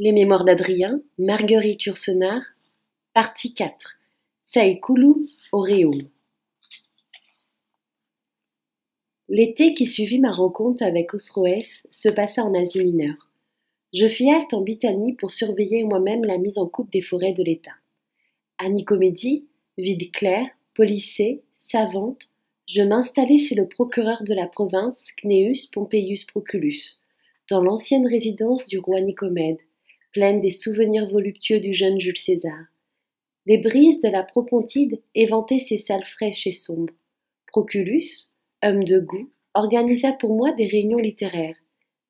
Les mémoires d'Adrien, Marguerite Yourcenar, partie 4. Saïkoulou Auréum. L'été qui suivit ma rencontre avec Osroès se passa en Asie mineure. Je fis halte en Bithynie pour surveiller moi-même la mise en coupe des forêts de l'État. À Nicomédie, ville claire, policée, savante, je m'installai chez le procureur de la province Cnéus Pompeius Proculus, dans l'ancienne résidence du roi Nicomède, pleine des souvenirs voluptueux du jeune Jules César. Les brises de la Propontide éventaient ses salles fraîches et sombres. Proculus, homme de goût, organisa pour moi des réunions littéraires.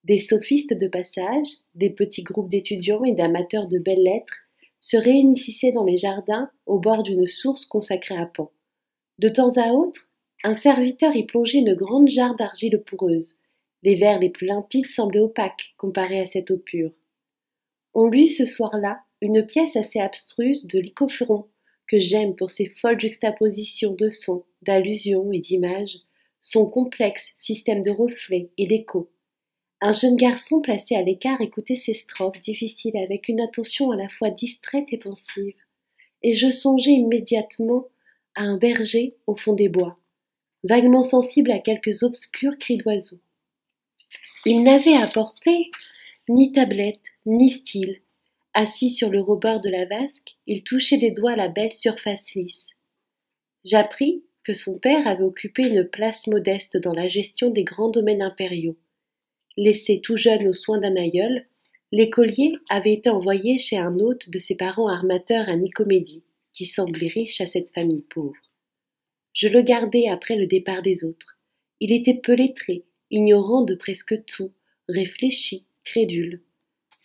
Des sophistes de passage, des petits groupes d'étudiants et d'amateurs de belles lettres se réunissaient dans les jardins au bord d'une source consacrée à Pan. De temps à autre, un serviteur y plongeait une grande jarre d'argile poreuse. Les verres les plus limpides semblaient opaques comparés à cette eau pure. On lut ce soir-là une pièce assez abstruse de Lycophron, que j'aime pour ses folles juxtapositions de sons, d'allusions et d'images, son complexe système de reflets et d'échos. Un jeune garçon placé à l'écart écoutait ces strophes difficiles avec une attention à la fois distraite et pensive, et je songeais immédiatement à un berger au fond des bois, vaguement sensible à quelques obscurs cris d'oiseaux. Il n'avait apporté ni tablette, ni style. Assis sur le rebord de la vasque, il touchait des doigts la belle surface lisse. J'appris que son père avait occupé une place modeste dans la gestion des grands domaines impériaux. Laissé tout jeune aux soins d'un aïeul, l'écolier avait été envoyé chez un hôte de ses parents armateurs à Nicomédie, qui semblait riche à cette famille pauvre. Je le gardai après le départ des autres. Il était peu lettré, ignorant de presque tout, réfléchi, crédule.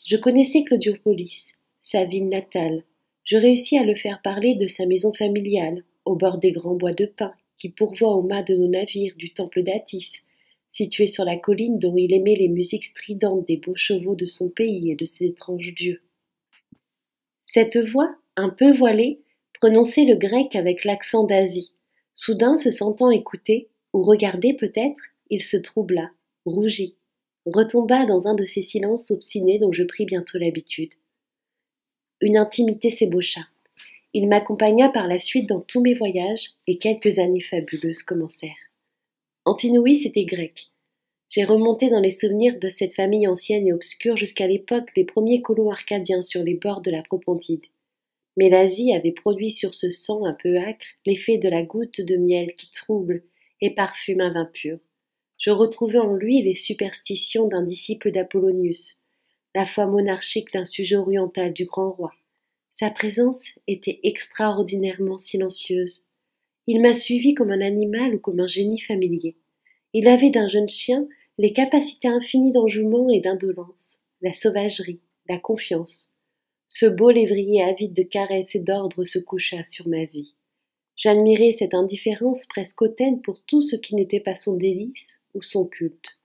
Je connaissais Claudiopolis, sa ville natale. Je réussis à le faire parler de sa maison familiale, au bord des grands bois de pin, qui pourvoient aux mâts de nos navires du temple d'Atis, situé sur la colline dont il aimait les musiques stridentes des beaux chevaux de son pays et de ses étranges dieux. Cette voix, un peu voilée, prononçait le grec avec l'accent d'Asie. Soudain, se sentant écouté, ou regardé peut-être, il se troubla, rougit, retomba dans un de ces silences obstinés dont je pris bientôt l'habitude. Une intimité s'ébaucha. Il m'accompagna par la suite dans tous mes voyages, et quelques années fabuleuses commencèrent. Antinous était grec. J'ai remonté dans les souvenirs de cette famille ancienne et obscure jusqu'à l'époque des premiers colons arcadiens sur les bords de la Propontide. Mais l'Asie avait produit sur ce sang un peu âcre l'effet de la goutte de miel qui trouble et parfume un vin pur. Je retrouvais en lui les superstitions d'un disciple d'Apollonius, la foi monarchique d'un sujet oriental du grand roi. Sa présence était extraordinairement silencieuse. Il m'a suivi comme un animal ou comme un génie familier. Il avait d'un jeune chien les capacités infinies d'enjouement et d'indolence, la sauvagerie, la confiance. Ce beau lévrier avide de caresses et d'ordre se coucha sur ma vie. J'admirais cette indifférence presque hautaine pour tout ce qui n'était pas son délice ou son culte.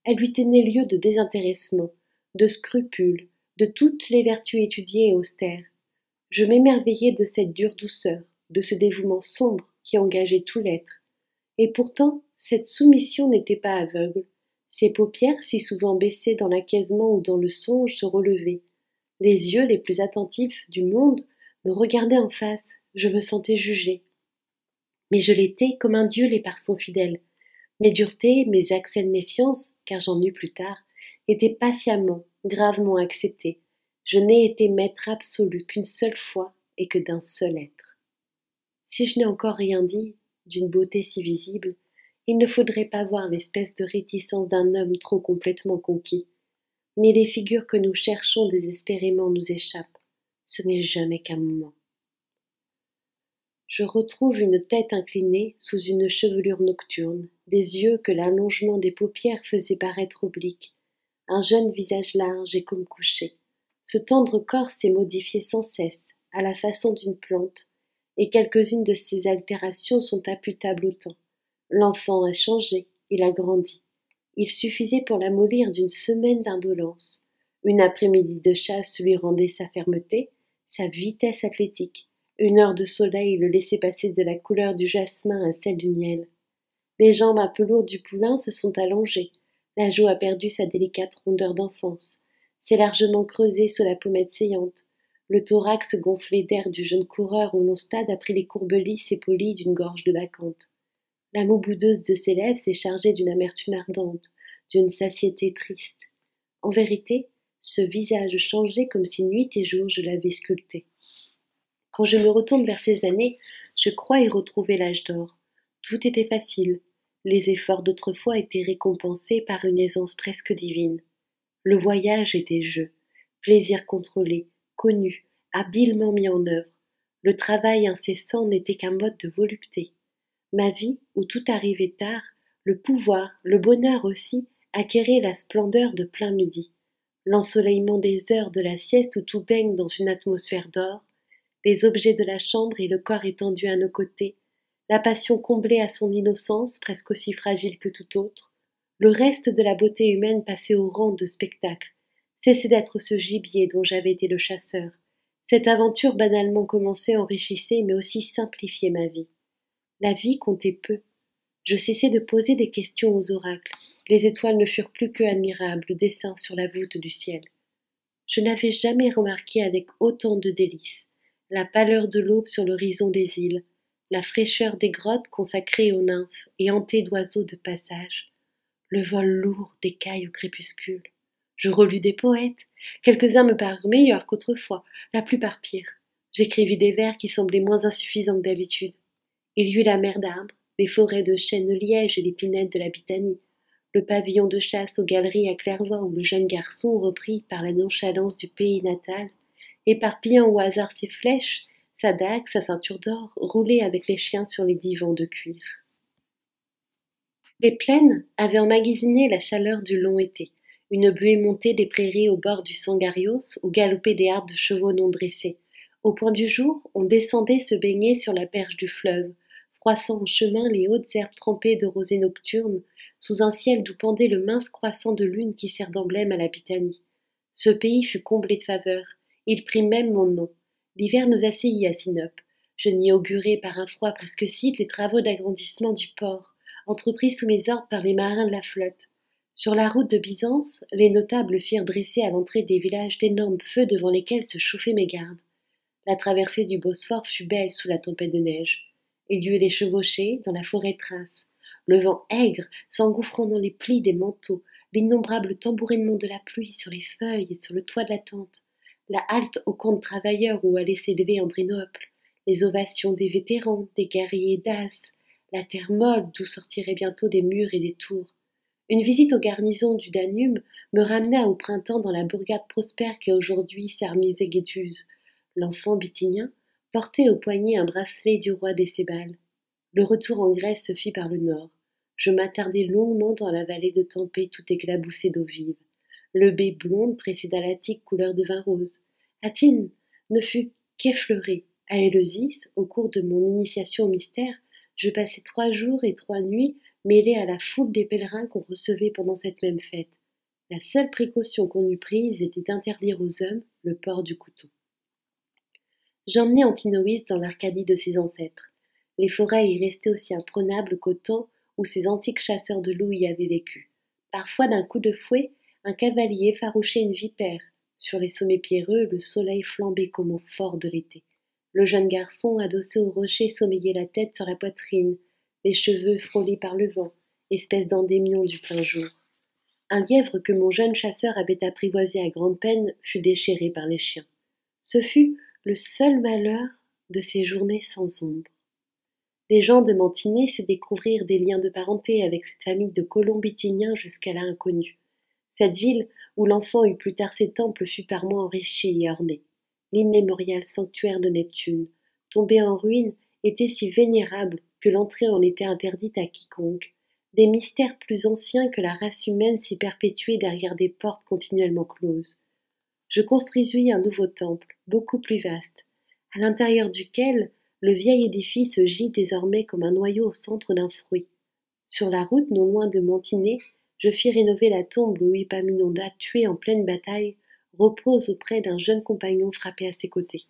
Elle lui tenait lieu de désintéressement, de scrupule, de toutes les vertus étudiées et austères. Je m'émerveillais de cette dure douceur, de ce dévouement sombre qui engageait tout l'être. Et pourtant, cette soumission n'était pas aveugle. Ses paupières, si souvent baissées dans l'acquiescement ou dans le songe, se relevaient. Les yeux les plus attentifs du monde me regardaient en face, je me sentais jugée. Mais je l'étais comme un dieu l'est par son fidèle. Mes duretés, mes accès de méfiance, car j'en eus plus tard, étaient patiemment, gravement acceptés. Je n'ai été maître absolu qu'une seule fois et que d'un seul être. Si je n'ai encore rien dit d'une beauté si visible, il ne faudrait pas voir l'espèce de réticence d'un homme trop complètement conquis. Mais les figures que nous cherchons désespérément nous échappent. Ce n'est jamais qu'un moment. Je retrouve une tête inclinée sous une chevelure nocturne, des yeux que l'allongement des paupières faisait paraître obliques, un jeune visage large et comme couché. Ce tendre corps s'est modifié sans cesse, à la façon d'une plante, et quelques-unes de ces altérations sont imputables au temps. L'enfant a changé, il a grandi. Il suffisait pour l'amollir d'une semaine d'indolence. Une après-midi de chasse lui rendait sa fermeté, sa vitesse athlétique. Une heure de soleil le laissait passer de la couleur du jasmin à celle du miel. Les jambes un peu lourdes du poulain se sont allongées. La joue a perdu sa délicate rondeur d'enfance. c'est largement creusé sous la pommette saillante, le thorax gonflé d'air du jeune coureur au long stade après les courbes lisses et polies d'une gorge de bacchante. La moue boudeuse de ses lèvres s'est chargée d'une amertume ardente, d'une satiété triste. En vérité, ce visage changeait comme si nuit et jour je l'avais sculpté. Quand je me retourne vers ces années, je crois y retrouver l'âge d'or. Tout était facile. Les efforts d'autrefois étaient récompensés par une aisance presque divine. Le voyage était jeu, plaisir contrôlé, connu, habilement mis en œuvre. Le travail incessant n'était qu'un mode de volupté. Ma vie, où tout arrivait tard, le pouvoir, le bonheur aussi, acquérait la splendeur de plein midi. L'ensoleillement des heures de la sieste où tout baigne dans une atmosphère d'or, les objets de la chambre et le corps étendu à nos côtés, la passion comblée à son innocence, presque aussi fragile que tout autre, le reste de la beauté humaine passait au rang de spectacle, cessait d'être ce gibier dont j'avais été le chasseur. Cette aventure banalement commencée enrichissait mais aussi simplifiait ma vie. La vie comptait peu. Je cessai de poser des questions aux oracles. Les étoiles ne furent plus que admirables dessins sur la voûte du ciel. Je n'avais jamais remarqué avec autant de délices la pâleur de l'aube sur l'horizon des îles, la fraîcheur des grottes consacrées aux nymphes et hantées d'oiseaux de passage, le vol lourd des cailles au crépuscule. Je relus des poètes. Quelques-uns me parurent meilleurs qu'autrefois, la plupart pires. J'écrivis des vers qui semblaient moins insuffisants que d'habitude. Il y eut la mer d'arbres, les forêts de chênes de Liège et les pinettes de la Bitanie, le pavillon de chasse aux galeries à Clairvaux où le jeune garçon, repris par la nonchalance du pays natal, éparpillant au hasard ses flèches, sa dague, sa ceinture d'or, roulait avec les chiens sur les divans de cuir. Les plaines avaient emmagasiné la chaleur du long été. Une buée montait des prairies au bord du Sangarios où galopaient des hardes de chevaux non dressés. Au point du jour, on descendait se baigner sur la perche du fleuve, froissant en chemin les hautes herbes trempées de rosée nocturne, sous un ciel d'où pendait le mince croissant de lune qui sert d'emblème à la Bitanie. Ce pays fut comblé de faveurs. Il prit même mon nom. L'hiver nous assaillit à Sinope. Je n'y augurai par un froid presque cite les travaux d'agrandissement du port, entrepris sous mes ordres par les marins de la flotte. Sur la route de Byzance, les notables firent dresser à l'entrée des villages d'énormes feux devant lesquels se chauffaient mes gardes. La traversée du Bosphore fut belle sous la tempête de neige. Il y eut les chevauchées dans la forêt trace, le vent aigre s'engouffrant dans les plis des manteaux, l'innombrable tambourinement de la pluie sur les feuilles et sur le toit de la tente, la halte au camp de travailleurs où allait s'élever Andrénople, les ovations des vétérans, des guerriers d'As, la terre molle d'où sortiraient bientôt des murs et des tours. Une visite aux garnisons du Danube me ramena au printemps dans la bourgade prospère qu'est aujourd'hui Sarmizegetus. L'enfant bithynien portait au poignet un bracelet du roi des Sébales. Le retour en Grèce se fit par le nord. Je m'attardai longuement dans la vallée de Tempée tout éclaboussée d'eau vive. Le baie blonde précéda l'Attique couleur de vin rose. Athènes ne fut qu'effleurée. À Éleusis, au cours de mon initiation au mystère, je passai 3 jours et 3 nuits mêlés à la foule des pèlerins qu'on recevait pendant cette même fête. La seule précaution qu'on eût prise était d'interdire aux hommes le port du couteau. J'emmenai Antinoïs dans l'Arcadie de ses ancêtres. Les forêts y restaient aussi imprenables qu'au temps où ces antiques chasseurs de loups y avaient vécu. Parfois, d'un coup de fouet, un cavalier effarouchait une vipère. Sur les sommets pierreux, le soleil flambait comme au fort de l'été. Le jeune garçon, adossé au rocher, sommeillait la tête sur la poitrine, les cheveux frôlés par le vent, espèce d'endémion du plein jour. Un lièvre que mon jeune chasseur avait apprivoisé à grande peine fut déchiré par les chiens. Ce fut le seul malheur de ces journées sans ombre. Les gens de Mantinée se découvrirent des liens de parenté avec cette famille de colons bithyniens jusqu'à là inconnue. Cette ville où l'enfant eut plus tard ses temples fut par moi enrichie et ornée. L'immémorial sanctuaire de Neptune, tombé en ruine, était si vénérable que l'entrée en était interdite à quiconque. Des mystères plus anciens que la race humaine s'y perpétuaient derrière des portes continuellement closes. Je construisis un nouveau temple, beaucoup plus vaste, à l'intérieur duquel le vieil édifice gît désormais comme un noyau au centre d'un fruit. Sur la route, non loin de Mantinée, je fis rénover la tombe où Épaminondas, tué en pleine bataille, repose auprès d'un jeune compagnon frappé à ses côtés.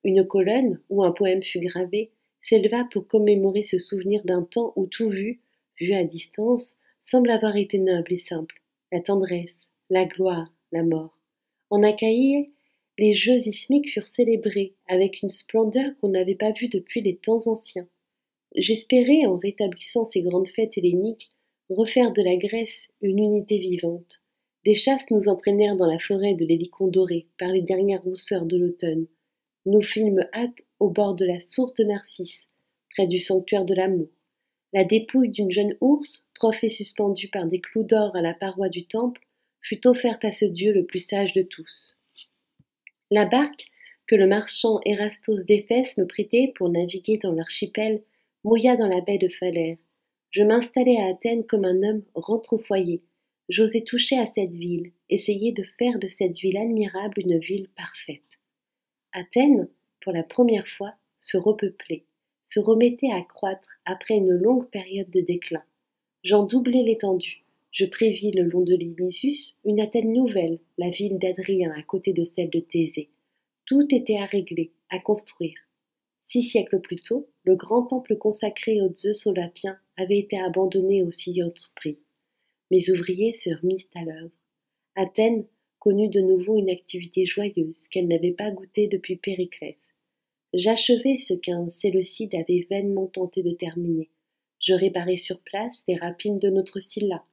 Une colonne, où un poème fut gravé, s'éleva pour commémorer ce souvenir d'un temps où tout vu à distance, semble avoir été noble et simple, la tendresse, la gloire, la mort. En Achaïe, les jeux ismiques furent célébrés avec une splendeur qu'on n'avait pas vue depuis les temps anciens. J'espérais, en rétablissant ces grandes fêtes helléniques, refaire de la Grèce une unité vivante. Des chasses nous entraînèrent dans la forêt de l'Hélicon doré par les dernières rousseurs de l'automne. Nous fîmes hâte au bord de la source de Narcisse, près du sanctuaire de l'amour. La dépouille d'une jeune ours, trophée suspendu par des clous d'or à la paroi du temple, fut offerte à ce dieu le plus sage de tous. La barque que le marchand Érastos d'Éphèse me prêtait pour naviguer dans l'archipel mouilla dans la baie de Phalère. Je m'installai à Athènes comme un homme rentre au foyer. J'osais toucher à cette ville, essayer de faire de cette ville admirable une ville parfaite. Athènes, pour la première fois, se repeuplait, se remettait à croître après une longue période de déclin. J'en doublai l'étendue. Je prévis le long de l'Inisus une Athènes nouvelle, la ville d'Adrien à côté de celle de Thésée. Tout était à régler, à construire. 6 siècles plus tôt, le grand temple consacré aux Zeus Olympiens avait été abandonné au si haut prix. Mes ouvriers se mirent à l'œuvre. Athènes connut de nouveau une activité joyeuse qu'elle n'avait pas goûtée depuis Périclès. J'achevai ce qu'un Séleucide avait vainement tenté de terminer. Je réparai sur place les rapines de notre Scylla.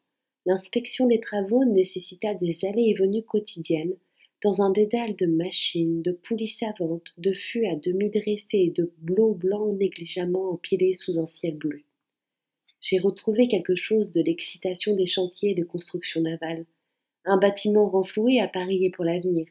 L'inspection des travaux nécessita des allées et venues quotidiennes, dans un dédale de machines, de poulies savantes, de fûts à demi dressés et de blots blancs négligemment empilés sous un ciel bleu. J'ai retrouvé quelque chose de l'excitation des chantiers de construction navale. Un bâtiment renfloué appareillé pour l'avenir.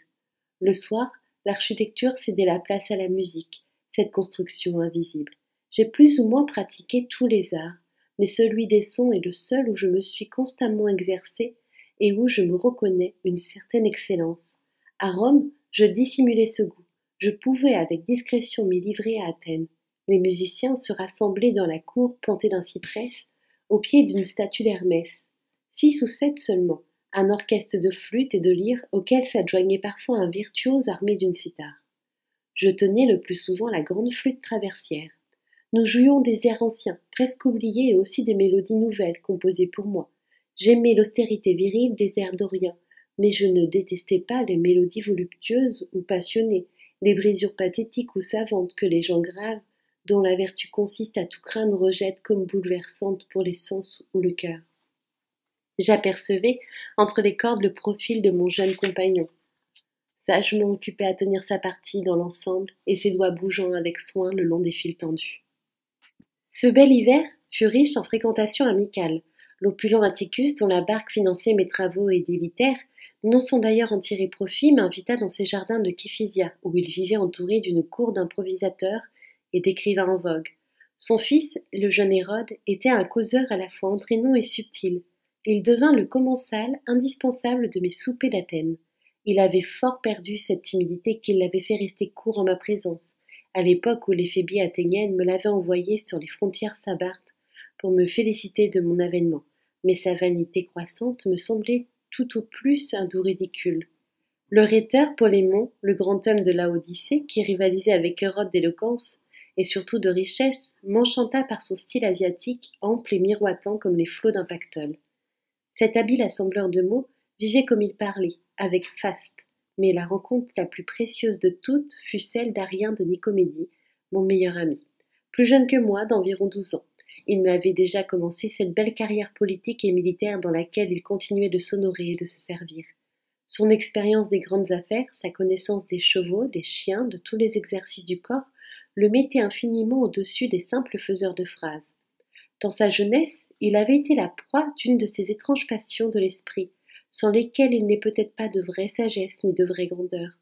Le soir, l'architecture cédait la place à la musique, cette construction invisible. J'ai plus ou moins pratiqué tous les arts, mais celui des sons est le seul où je me suis constamment exercée et où je me reconnais une certaine excellence. À Rome, je dissimulais ce goût. Je pouvais avec discrétion m'y livrer à Athènes. Les musiciens se rassemblaient dans la cour plantée d'un cyprès, au pied d'une statue d'Hermès. 6 ou 7 seulement, un orchestre de flûtes et de lyres auquel s'adjoignait parfois un virtuose armé d'une cithare. Je tenais le plus souvent la grande flûte traversière. Nous jouions des airs anciens, presque oubliés, et aussi des mélodies nouvelles composées pour moi. J'aimais l'austérité virile des airs d'Orient, mais je ne détestais pas les mélodies voluptueuses ou passionnées, les brisures pathétiques ou savantes que les gens graves, dont la vertu consiste à tout craindre, rejettent comme bouleversantes pour les sens ou le cœur. J'apercevais entre les cordes le profil de mon jeune compagnon, sagement occupé à tenir sa partie dans l'ensemble et ses doigts bougeant avec soin le long des fils tendus. Ce bel hiver fut riche en fréquentations amicales. L'opulent Atticus, dont la barque finançait mes travaux édilitaires, non sans d'ailleurs en tirer profit, m'invita dans ses jardins de Képhysia, où il vivait entouré d'une cour d'improvisateurs et d'écrivains en vogue. Son fils, le jeune Hérode, était un causeur à la fois entraînant et subtil. Il devint le commensal indispensable de mes soupers d'Athènes. Il avait fort perdu cette timidité qui l'avait fait rester court en ma présence, à l'époque où les phébes athéniennes me l'avaient envoyé sur les frontières sabartes pour me féliciter de mon avènement, mais sa vanité croissante me semblait tout au plus un doux ridicule. Le rhéteur Polémon, le grand homme de Laodicée, qui rivalisait avec Hérode d'éloquence et surtout de richesse, m'enchanta par son style asiatique, ample et miroitant comme les flots d'un pactole. Cet habile assembleur de mots vivait comme il parlait, avec faste, mais la rencontre la plus précieuse de toutes fut celle d'Arien de Nicomédie, mon meilleur ami. Plus jeune que moi, d'environ 12 ans, il m'avait déjà commencé cette belle carrière politique et militaire dans laquelle il continuait de s'honorer et de se servir. Son expérience des grandes affaires, sa connaissance des chevaux, des chiens, de tous les exercices du corps, le mettait infiniment au-dessus des simples faiseurs de phrases. Dans sa jeunesse, il avait été la proie d'une de ces étranges passions de l'esprit, sans lesquelles il n'est peut-être pas de vraie sagesse ni de vraie grandeur.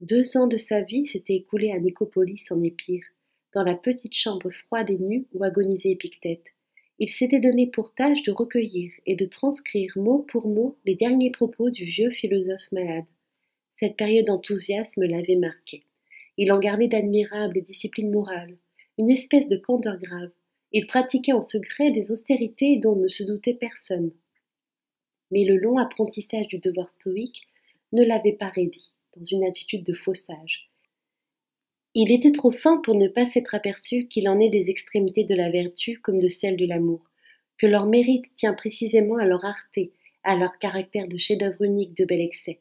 2 ans de sa vie s'étaient écoulés à Nicopolis en Épire, dans la petite chambre froide et nue où agonisait Épictète. Il s'était donné pour tâche de recueillir et de transcrire mot pour mot les derniers propos du vieux philosophe malade. Cette période d'enthousiasme l'avait marqué. Il en gardait d'admirables disciplines morales, une espèce de candeur grave. Il pratiquait en secret des austérités dont ne se doutait personne. Mais le long apprentissage du devoir stoïque ne l'avait pas raidi, dans une attitude de faux sage. Il était trop fin pour ne pas s'être aperçu qu'il en est des extrémités de la vertu comme de celles de l'amour, que leur mérite tient précisément à leur rareté, à leur caractère de chef-d'œuvre unique de bel excès.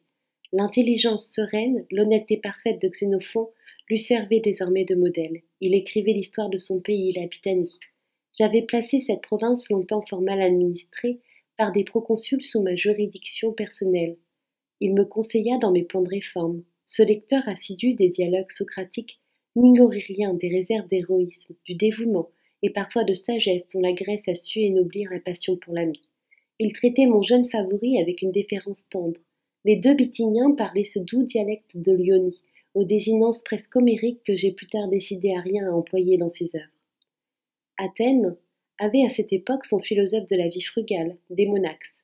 L'intelligence sereine, l'honnêteté parfaite de Xénophon lui servaient désormais de modèle. Il écrivait l'histoire de son pays, la Bithynie. J'avais placé cette province longtemps fort mal administrée par des proconsuls sous ma juridiction personnelle. Il me conseilla dans mes plans de réforme. Ce lecteur assidu des dialogues socratiques n'ignorait rien des réserves d'héroïsme, du dévouement et parfois de sagesse dont la Grèce a su ennoblir la passion pour l'ami. Il traitait mon jeune favori avec une déférence tendre. Les deux Bithyniens parlaient ce doux dialecte de l'Ionie, aux désinences presque homériques que j'ai plus tard décidé à rien à employer dans ses œuvres. Athènes avait à cette époque son philosophe de la vie frugale, Démonax,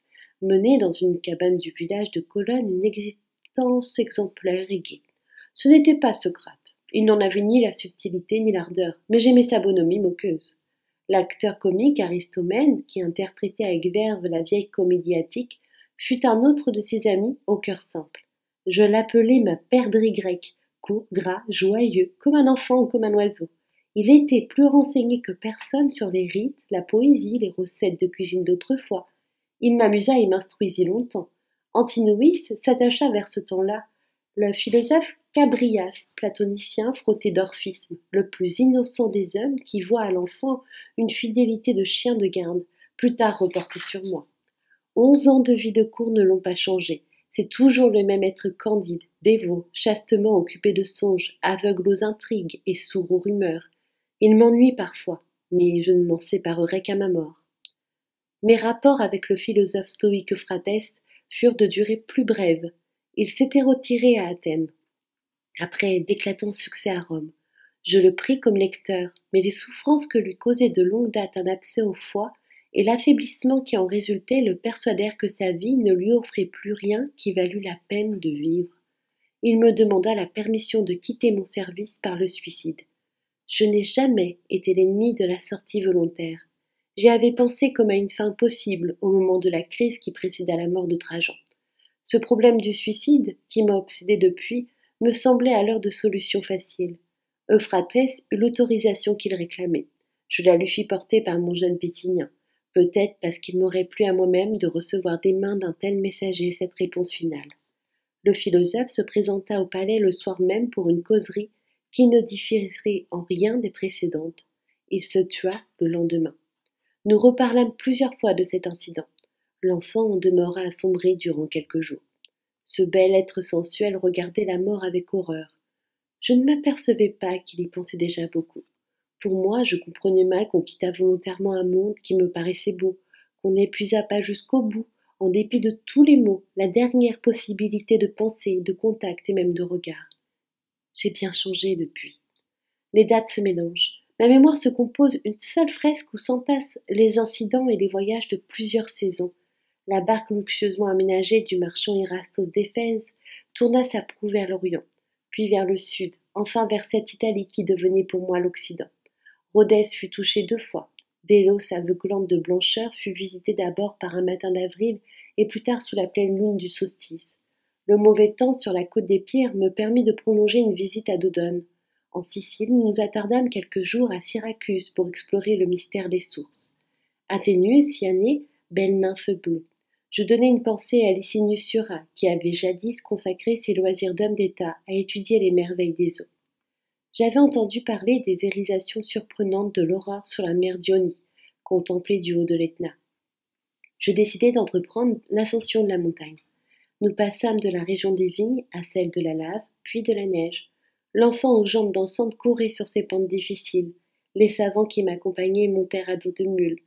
menait dans une cabane du village de Colonne une existence exemplaire et gaie. Ce n'était pas Socrate. Il n'en avait ni la subtilité ni l'ardeur, mais j'aimais sa bonhomie moqueuse. L'acteur comique Aristomène, qui interprétait avec verve la vieille comédie attique, fut un autre de ses amis au cœur simple. Je l'appelais ma perdrix grecque, court, gras, joyeux, comme un enfant ou comme un oiseau. Il était plus renseigné que personne sur les rites, la poésie, les recettes de cuisine d'autrefois. Il m'amusa et m'instruisit longtemps. Antinous s'attacha vers ce temps-là. Le philosophe Chabrias, platonicien frotté d'orphisme, le plus innocent des hommes qui voit à l'enfant une fidélité de chien de garde, plus tard reportée sur moi. 11 ans de vie de cour ne l'ont pas changé. C'est toujours le même être candide, dévot, chastement occupé de songes, aveugle aux intrigues et sourd aux rumeurs. Il m'ennuie parfois, mais je ne m'en séparerai qu'à ma mort. Mes rapports avec le philosophe stoïque Euphrastès furent de durée plus brève. Il s'était retiré à Athènes, après d'éclatants succès à Rome. Je le pris comme lecteur, mais les souffrances que lui causait de longue date un abcès au foie et l'affaiblissement qui en résultait le persuadèrent que sa vie ne lui offrait plus rien qui valût la peine de vivre. Il me demanda la permission de quitter mon service par le suicide. Je n'ai jamais été l'ennemi de la sortie volontaire. J'y avais pensé comme à une fin possible au moment de la crise qui précéda la mort de Trajan. Ce problème du suicide, qui m'a obsédé depuis, me semblait alors de solution facile. Euphrastès eut l'autorisation qu'il réclamait. Je la lui fis porter par mon jeune Bitynien, peut-être parce qu'il m'aurait plu à moi-même de recevoir des mains d'un tel messager cette réponse finale. Le philosophe se présenta au palais le soir même pour une causerie qui ne différait en rien des précédentes. Il se tua le lendemain. Nous reparlâmes plusieurs fois de cet incident. L'enfant en demeura assombré durant quelques jours. Ce bel être sensuel regardait la mort avec horreur. Je ne m'apercevais pas qu'il y pensait déjà beaucoup. Pour moi, je comprenais mal qu'on quittât volontairement un monde qui me paraissait beau, qu'on n'épuisa pas jusqu'au bout, en dépit de tous les mots, la dernière possibilité de pensée, de contact et même de regard. J'ai bien changé depuis. Les dates se mélangent. Ma mémoire se compose une seule fresque où s'entassent les incidents et les voyages de plusieurs saisons. La barque luxueusement aménagée du marchand Erastos d'Éphèse tourna sa proue vers l'Orient, puis vers le sud, enfin vers cette Italie qui devenait pour moi l'Occident. Rhodès fut touchée 2 fois. Délos, aveuglante de blancheur, fut visitée d'abord par un matin d'avril et plus tard sous la pleine lune du solstice. Le mauvais temps sur la côte des Pyres me permit de prolonger une visite à Dodone. En Sicile, nous nous attardâmes quelques jours à Syracuse pour explorer le mystère des sources. Athénus, Cyanée, belle nymphe bleue. Je donnai une pensée à Licinius Sura, qui avait jadis consacré ses loisirs d'homme d'État à étudier les merveilles des eaux. J'avais entendu parler des érisations surprenantes de l'aurore sur la mer d'Ionie, contemplée du haut de l'Etna. Je décidai d'entreprendre l'ascension de la montagne. Nous passâmes de la région des vignes à celle de la lave, puis de la neige. L'enfant aux jambes dansantes courait sur ces pentes difficiles. Les savants qui m'accompagnaient montèrent à dos de mule.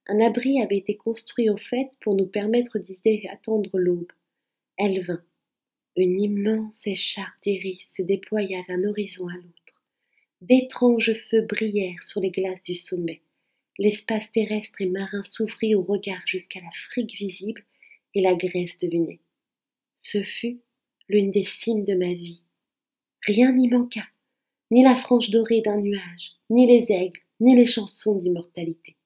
Un abri avait été construit au fait pour nous permettre d'y attendre l'aube. Elle vint. Une immense écharpe d'iris se déploya d'un horizon à l'autre. D'étranges feux brillèrent sur les glaces du sommet. L'espace terrestre et marin s'ouvrit au regard jusqu'à l'Afrique visible et la Grèce devinée. Ce fut l'une des cimes de ma vie. Rien n'y manqua, ni la frange dorée d'un nuage, ni les aigles, ni les chansons d'immortalité.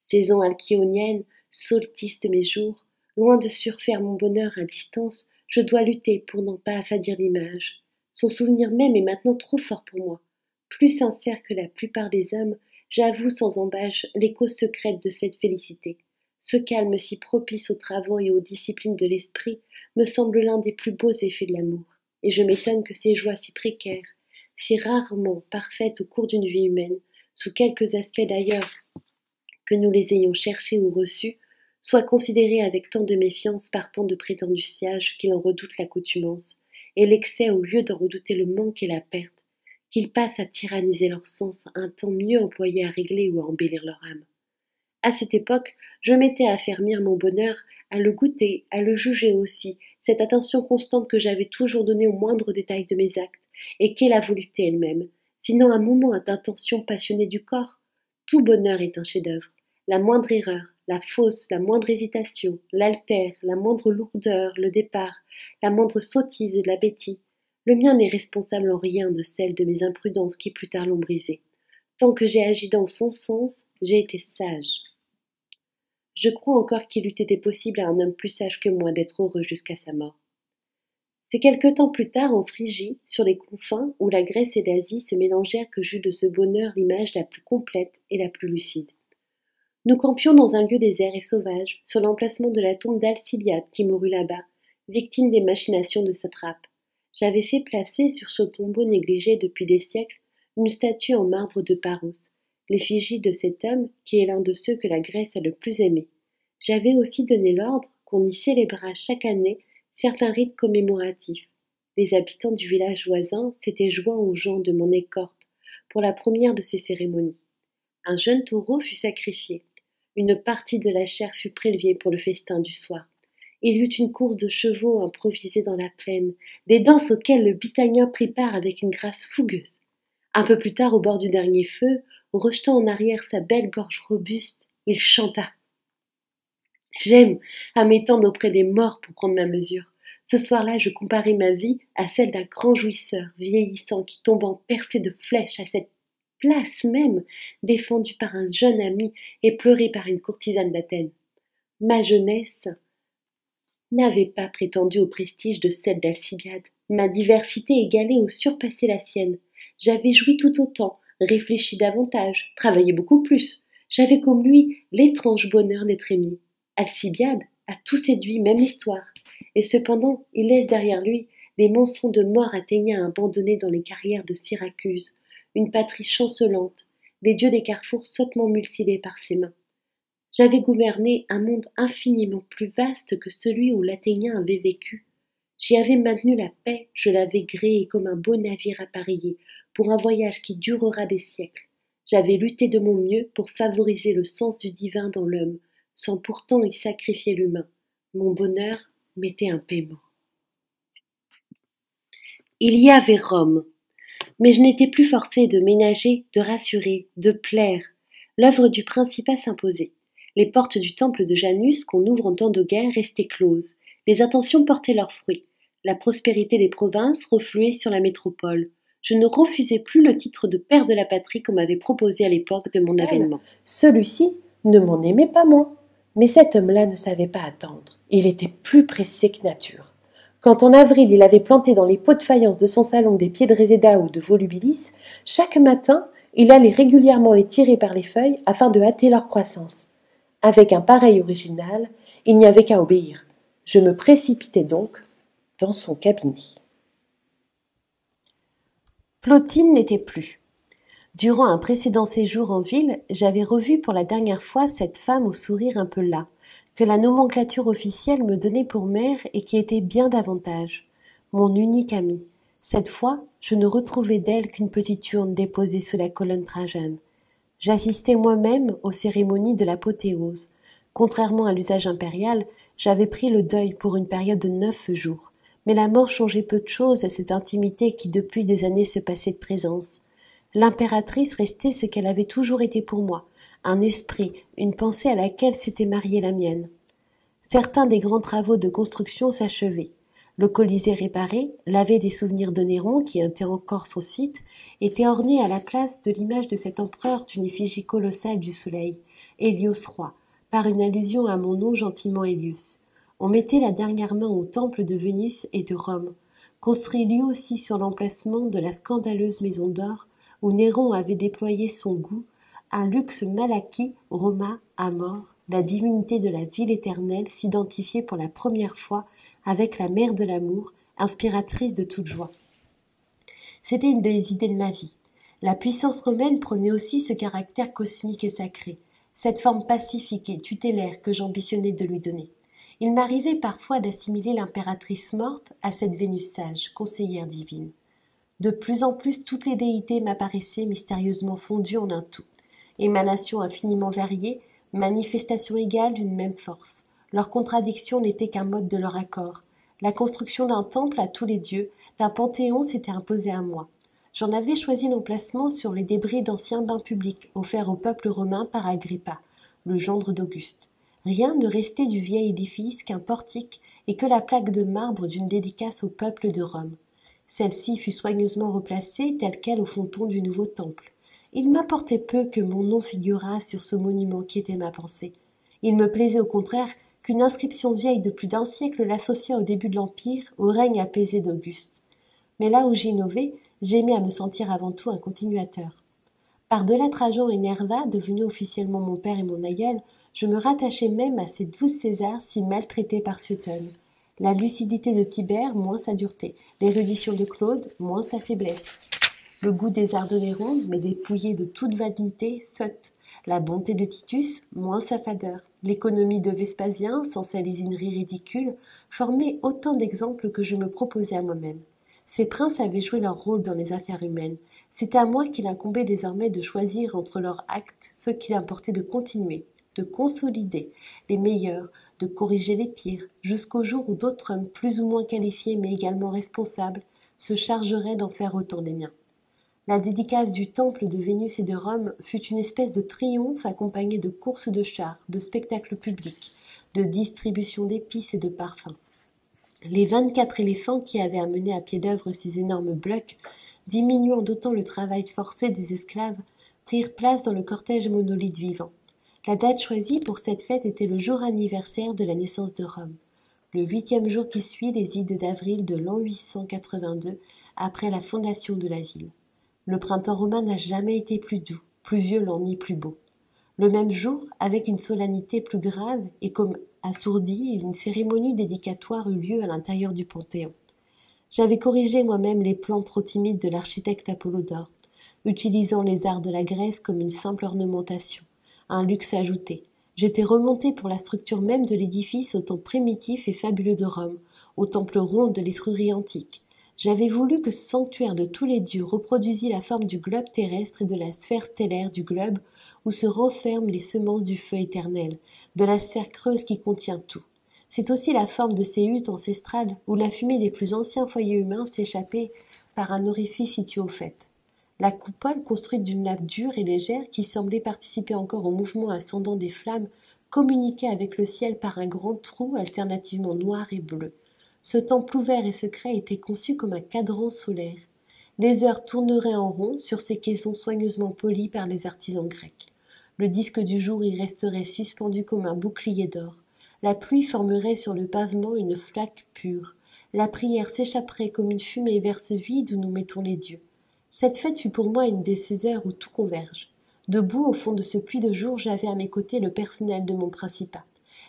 Saison alcyonienne, solstice de mes jours, loin de surfaire mon bonheur à distance, je dois lutter pour n'en pas affadir l'image. Son souvenir même est maintenant trop fort pour moi. Plus sincère que la plupart des hommes, j'avoue sans embâche les causes secrètes de cette félicité. Ce calme si propice aux travaux et aux disciplines de l'esprit me semble l'un des plus beaux effets de l'amour, et je m'étonne que ces joies si précaires, si rarement parfaites au cours d'une vie humaine, sous quelques aspects d'ailleurs que nous les ayons cherchées ou reçues, soient considérées avec tant de méfiance par tant de prétendus sages qu'il en redoute l'accoutumance, et l'excès au lieu d'en redouter le manque et la perte, qu'ils passent à tyranniser leur sens un temps mieux employé à régler ou à embellir leur âme. À cette époque, je m'étais à affermir mon bonheur, à le goûter, à le juger aussi, cette attention constante que j'avais toujours donnée aux moindres détails de mes actes, et qu'est la volupté elle-même, sinon un moment d'intention passionnée du corps. Tout bonheur est un chef-d'œuvre. La moindre erreur, la fausse, la moindre hésitation, l'altère, la moindre lourdeur, le départ, la moindre sottise et la bêtise. Le mien n'est responsable en rien de celle de mes imprudences qui plus tard l'ont brisé. Tant que j'ai agi dans son sens, j'ai été sage. Je crois encore qu'il eût été possible à un homme plus sage que moi d'être heureux jusqu'à sa mort. C'est quelque temps plus tard, en Phrygie, sur les confins où la Grèce et l'Asie se mélangèrent, que j'eus de ce bonheur l'image la plus complète et la plus lucide. Nous campions dans un lieu désert et sauvage, sur l'emplacement de la tombe d'Alcibiade qui mourut là-bas, victime des machinations de satrapes. J'avais fait placer sur ce tombeau négligé depuis des siècles une statue en marbre de Paros, l'effigie de cet homme qui est l'un de ceux que la Grèce a le plus aimé. J'avais aussi donné l'ordre qu'on y célébrât chaque année certains rites commémoratifs. Les habitants du village voisin s'étaient joints aux gens de mon escorte pour la première de ces cérémonies. Un jeune taureau fut sacrifié. Une partie de la chair fut prélevée pour le festin du soir. Il y eut une course de chevaux improvisée dans la plaine, des danses auxquelles le Bithynien prit part avec une grâce fougueuse. Un peu plus tard, au bord du dernier feu, rejetant en arrière sa belle gorge robuste, il chanta. J'aime à m'étendre auprès des morts pour prendre ma mesure. Ce soir-là, je comparais ma vie à celle d'un grand jouisseur vieillissant qui, tombant percé de flèches à cette place même, défendue par un jeune ami et pleurée par une courtisane d'Athènes. Ma jeunesse n'avait pas prétendu au prestige de celle d'Alcibiade. Ma diversité égalait ou surpassait la sienne. J'avais joui tout autant, réfléchi davantage, travaillé beaucoup plus. J'avais comme lui l'étrange bonheur d'être aimé. Alcibiade a tout séduit, même l'histoire. Et cependant, il laisse derrière lui des monceaux de morts athéniens abandonnés dans les carrières de Syracuse, une patrie chancelante, les dieux des carrefours sottement mutilés par ses mains. J'avais gouverné un monde infiniment plus vaste que celui où l'Athénien avait vécu. J'y avais maintenu la paix, je l'avais gréé comme un beau navire appareillé pour un voyage qui durera des siècles. J'avais lutté de mon mieux pour favoriser le sens du divin dans l'homme, sans pourtant y sacrifier l'humain. Mon bonheur m'était un paiement. Il y avait Rome, mais je n'étais plus forcée de ménager, de rassurer, de plaire. L'œuvre du Principat s'imposait. Les portes du temple de Janus, qu'on ouvre en temps de guerre, restaient closes. Les intentions portaient leurs fruits. La prospérité des provinces refluait sur la métropole. Je ne refusais plus le titre de père de la patrie qu'on m'avait proposé à l'époque de mon avènement. Celui-ci ne m'en aimait pas moins. Mais cet homme-là ne savait pas attendre. Il était plus pressé que nature. Quand en avril il avait planté dans les pots de faïence de son salon des pieds de réseda ou de volubilis, chaque matin il allait régulièrement les tirer par les feuilles afin de hâter leur croissance. Avec un pareil original, il n'y avait qu'à obéir. Je me précipitai donc dans son cabinet. Plotine n'était plus. Durant un précédent séjour en ville, j'avais revu pour la dernière fois cette femme au sourire un peu las, que la nomenclature officielle me donnait pour mère et qui était bien davantage. Mon unique amie. Cette fois, je ne retrouvais d'elle qu'une petite urne déposée sous la colonne Trajane. J'assistais moi-même aux cérémonies de l'apothéose. Contrairement à l'usage impérial, j'avais pris le deuil pour une période de 9 jours. Mais la mort changeait peu de choses à cette intimité qui depuis des années se passait de présence. L'impératrice restait ce qu'elle avait toujours été pour moi, un esprit, une pensée à laquelle s'était mariée la mienne. Certains des grands travaux de construction s'achevaient. Le Colisée réparé, lavé des souvenirs de Néron qui était encore son site, était orné à la place de l'image de cet empereur d'une effigie colossale du soleil, Hélios roi, par une allusion à mon nom gentiment Hélius. On mettait la dernière main au temple de Venise et de Rome, construit lui aussi sur l'emplacement de la scandaleuse maison d'or où Néron avait déployé son goût, un luxe malachie, Roma, à mort, la divinité de la ville éternelle s'identifiait pour la première fois avec la mère de l'amour, inspiratrice de toute joie. C'était une des idées de ma vie. La puissance romaine prenait aussi ce caractère cosmique et sacré, cette forme pacifique et tutélaire que j'ambitionnais de lui donner. Il m'arrivait parfois d'assimiler l'impératrice morte à cette Vénus sage, conseillère divine. De plus en plus, toutes les déités m'apparaissaient mystérieusement fondues en un tout. Émanations infiniment variées, manifestations égales d'une même force. Leur contradiction n'était qu'un mode de leur accord. La construction d'un temple à tous les dieux, d'un panthéon s'était imposée à moi. J'en avais choisi l'emplacement sur les débris d'anciens bains publics offerts au peuple romain par Agrippa, le gendre d'Auguste. Rien ne restait du vieil édifice qu'un portique et que la plaque de marbre d'une dédicace au peuple de Rome. Celle-ci fut soigneusement replacée telle quelle au fronton du nouveau temple. Il m'importait peu que mon nom figurât sur ce monument qui était ma pensée. Il me plaisait au contraire qu'une inscription vieille de plus d'un siècle l'associât au début de l'Empire, au règne apaisé d'Auguste. Mais là où j'innovais, j'aimais à me sentir avant tout un continuateur. Par-delà Trajan et Nerva, devenus officiellement mon père et mon aïeul, je me rattachais même à ces 12 Césars si maltraités par Suétone. La lucidité de Tibère, moins sa dureté. L'érudition de Claude, moins sa faiblesse. Le goût des arts de Néron, mais dépouillé de toute vanité, sotte. La bonté de Titus, moins sa fadeur. L'économie de Vespasien, sans sa lésinerie ridicule, formait autant d'exemples que je me proposais à moi-même. Ces princes avaient joué leur rôle dans les affaires humaines. C'était à moi qu'il incombait désormais de choisir entre leurs actes ceux qu'il importait de continuer, de consolider, les meilleurs, de corriger les pires, jusqu'au jour où d'autres hommes plus ou moins qualifiés mais également responsables se chargeraient d'en faire autant des miens. La dédicace du temple de Vénus et de Rome fut une espèce de triomphe accompagné de courses de chars, de spectacles publics, de distribution d'épices et de parfums. Les 24 éléphants qui avaient amené à pied d'œuvre ces énormes blocs, diminuant d'autant le travail forcé des esclaves, prirent place dans le cortège monolithe vivant. La date choisie pour cette fête était le jour anniversaire de la naissance de Rome, le 8e jour qui suit les ides d'avril de l'an 882, après la fondation de la ville. Le printemps romain n'a jamais été plus doux, plus violent ni plus beau. Le même jour, avec une solennité plus grave et comme assourdie, une cérémonie dédicatoire eut lieu à l'intérieur du Panthéon. J'avais corrigé moi-même les plans trop timides de l'architecte Apollodore, utilisant les arts de la Grèce comme une simple ornementation, un luxe ajouté. J'étais remonté pour la structure même de l'édifice au temps primitif et fabuleux de Rome, au temple rond de l'Étrurie antique. J'avais voulu que ce sanctuaire de tous les dieux reproduisît la forme du globe terrestre et de la sphère stellaire du globe où se renferment les semences du feu éternel, de la sphère creuse qui contient tout. C'est aussi la forme de ces huttes ancestrales où la fumée des plus anciens foyers humains s'échappait par un orifice situé au faîte. La coupole, construite d'une lave dure et légère qui semblait participer encore au mouvement ascendant des flammes, communiquait avec le ciel par un grand trou alternativement noir et bleu. Ce temple ouvert et secret était conçu comme un cadran solaire. Les heures tourneraient en rond sur ces caissons soigneusement polis par les artisans grecs. Le disque du jour y resterait suspendu comme un bouclier d'or. La pluie formerait sur le pavement une flaque pure. La prière s'échapperait comme une fumée vers ce vide où nous mettons les dieux. Cette fête fut pour moi une de ces heures où tout converge. Debout au fond de ce puits de jour, j'avais à mes côtés le personnel de mon principat,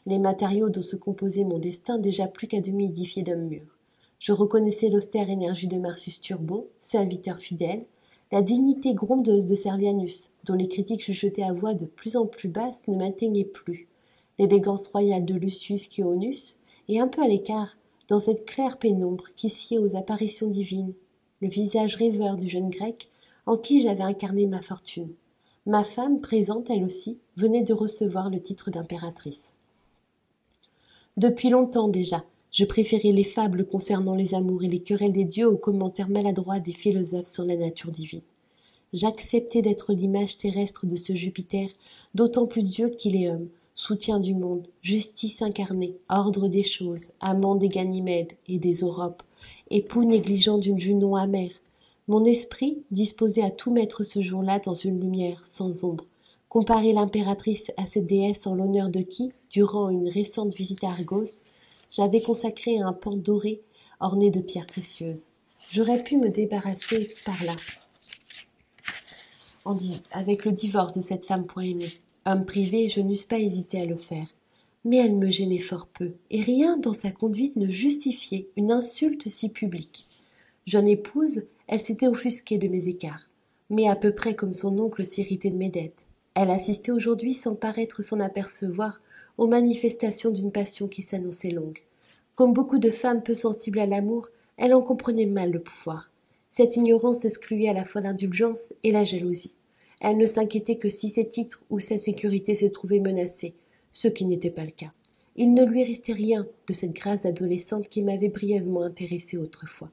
les matériaux dont se composait mon destin déjà plus qu'à demi édifié d'hommes mûrs. Je reconnaissais l'austère énergie de Marcius Turbo, serviteur fidèle, la dignité grondeuse de Servianus, dont les critiques chuchotaient à voix de plus en plus basse ne m'atteignaient plus, l'élégance royale de Lucius Quironus, et un peu à l'écart, dans cette claire pénombre qui sied aux apparitions divines, le visage rêveur du jeune grec en qui j'avais incarné ma fortune. Ma femme, présente elle aussi, venait de recevoir le titre d'impératrice. Depuis longtemps déjà, je préférais les fables concernant les amours et les querelles des dieux aux commentaires maladroits des philosophes sur la nature divine. J'acceptais d'être l'image terrestre de ce Jupiter, d'autant plus Dieu qu'il est homme, soutien du monde, justice incarnée, ordre des choses, amant des Ganymèdes et des Europes, époux négligent d'une Junon amère. Mon esprit, disposé à tout mettre ce jour-là dans une lumière sans ombre, comparer l'impératrice à cette déesse en l'honneur de qui, durant une récente visite à Argos, j'avais consacré un pan doré orné de pierres précieuses. J'aurais pu me débarrasser par là, avec le divorce de cette femme point aimée. Homme privé, je n'eusse pas hésité à le faire. Mais elle me gênait fort peu, et rien dans sa conduite ne justifiait une insulte si publique. Jeune épouse, elle s'était offusquée de mes écarts, mais à peu près comme son oncle s'irritait de mes dettes. Elle assistait aujourd'hui sans paraître s'en apercevoir aux manifestations d'une passion qui s'annonçait longue. Comme beaucoup de femmes peu sensibles à l'amour, elle en comprenait mal le pouvoir. Cette ignorance excluait à la fois l'indulgence et la jalousie. Elle ne s'inquiétait que si ses titres ou sa sécurité se trouvaient menacés, ce qui n'était pas le cas. Il ne lui restait rien de cette grâce d'adolescente qui m'avait brièvement intéressée autrefois.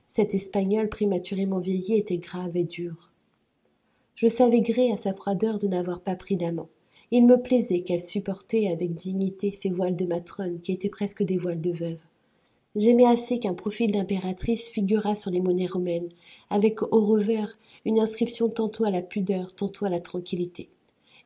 Cette Espagnole prématurément vieillie était grave et dure. Je savais gré à sa froideur de n'avoir pas pris d'amant. Il me plaisait qu'elle supportait avec dignité ces voiles de matrone qui étaient presque des voiles de veuve. J'aimais assez qu'un profil d'impératrice figurât sur les monnaies romaines, avec au revers une inscription tantôt à la pudeur, tantôt à la tranquillité.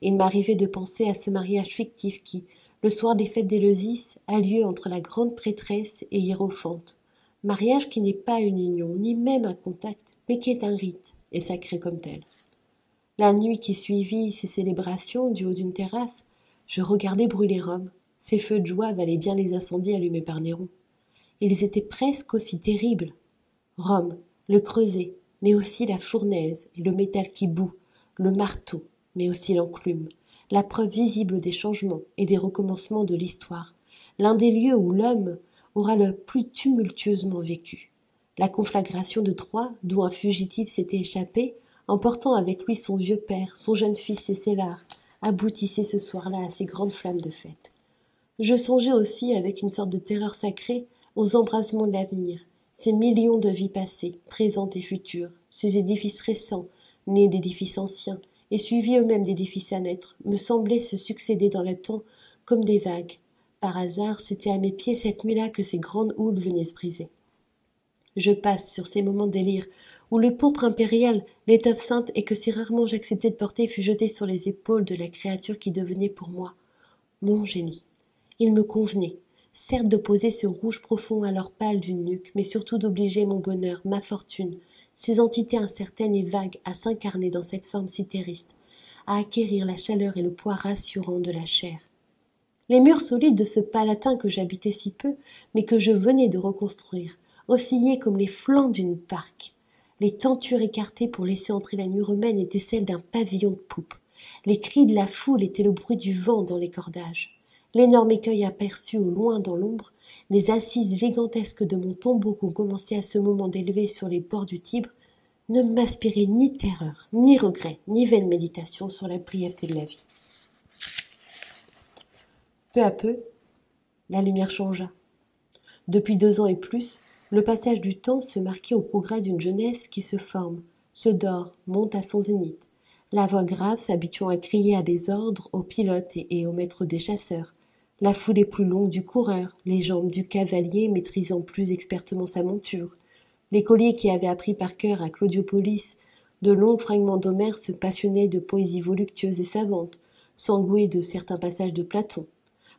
Il m'arrivait de penser à ce mariage fictif qui, le soir des fêtes d'Éleusis, a lieu entre la grande prêtresse et Hiérophante. Mariage qui n'est pas une union, ni même un contact, mais qui est un rite, et sacré comme tel. La nuit qui suivit ces célébrations, du haut d'une terrasse, je regardais brûler Rome. Ces feux de joie valaient bien les incendies allumés par Néron. Ils étaient presque aussi terribles. Rome, le creuset, mais aussi la fournaise et le métal qui bout, le marteau, mais aussi l'enclume, la preuve visible des changements et des recommencements de l'histoire, l'un des lieux où l'homme aura le plus tumultueusement vécu. La conflagration de Troie, d'où un fugitif s'était échappé, emportant avec lui son vieux père, son jeune fils et ses lards, aboutissait ce soir-là à ces grandes flammes de fête. Je songeais aussi, avec une sorte de terreur sacrée, aux embrasements de l'avenir, ces millions de vies passées, présentes et futures, ces édifices récents, nés d'édifices anciens, et suivis eux-mêmes d'édifices à naître, me semblaient se succéder dans le temps comme des vagues. Par hasard, c'était à mes pieds cette nuit-là que ces grandes houles venaient se briser. Je passe sur ces moments de délire, où le pourpre impérial, l'étoffe sainte et que si rarement j'acceptais de porter fut jeté sur les épaules de la créature qui devenait pour moi mon génie. Il me convenait, certes d'opposer ce rouge profond à l'or pâle d'une nuque, mais surtout d'obliger mon bonheur, ma fortune, ces entités incertaines et vagues à s'incarner dans cette forme si terrestre, à acquérir la chaleur et le poids rassurant de la chair. Les murs solides de ce palatin que j'habitais si peu, mais que je venais de reconstruire, oscillaient comme les flancs d'une barque. Les tentures écartées pour laisser entrer la nuit romaine étaient celles d'un pavillon de poupe. Les cris de la foule étaient le bruit du vent dans les cordages. L'énorme écueil aperçu au loin dans l'ombre, les assises gigantesques de mon tombeau qu'on commençait à ce moment d'élever sur les bords du Tibre, ne m'inspiraient ni terreur, ni regret, ni vaine méditation sur la brièveté de la vie. Peu à peu, la lumière changea. Depuis 2 ans et plus, le passage du temps se marquait au progrès d'une jeunesse qui se forme, se dore, monte à son zénith. La voix grave s'habituant à crier à des ordres aux pilotes et aux maîtres des chasseurs. La foulée plus longue du coureur, les jambes du cavalier maîtrisant plus expertement sa monture. L'écolier qui avait appris par cœur à Claudiopolis de longs fragments d'Homère se passionnait de poésie voluptueuse et savante, s'engouait de certains passages de Platon.